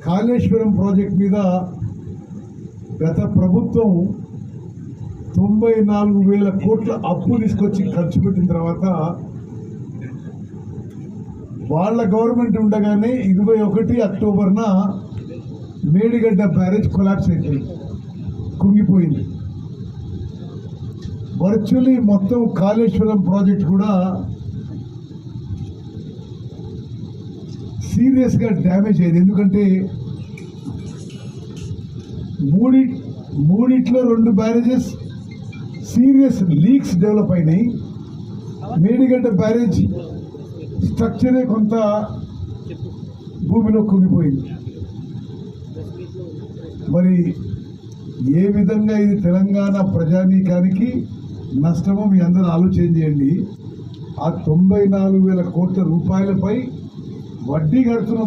Kaleshwaram project మీద గత ప్రభుత్వం 94,000 కోట్ల అప్పు తీసుకొచ్చి ఖర్చు పెట్టిన తర్వాత వాళ్ళ గవర్నమెంట్ ఉండగానే 21 అక్టోబర్న మేడిగడ్డ బ్యారేజ్ కొలాప్స్ అయిపోయింది, కుంగిపోయింది. వర్చువల్లీ మొత్తం కాళేశ్వరం ప్రాజెక్ట్ కూడా సీరియస్గా డ్యామేజ్ అయ్యింది. ఎందుకంటే మూడిట్లో 2 బ్యారేజెస్ సీరియస్ లీక్స్ డెవలప్ అయినాయి. మేడిగడ్డ బ్యారేజ్ స్ట్రక్చరే కొంత భూమిలో కుంగిపోయింది. మరి ఏ విధంగా ఇది తెలంగాణ ప్రజానీకానికి నష్టమో మీ అందరూ ఆలోచన చేయండి. ఆ 94,000 కోట్ల రూపాయలపై వడ్డీ కడుతున్న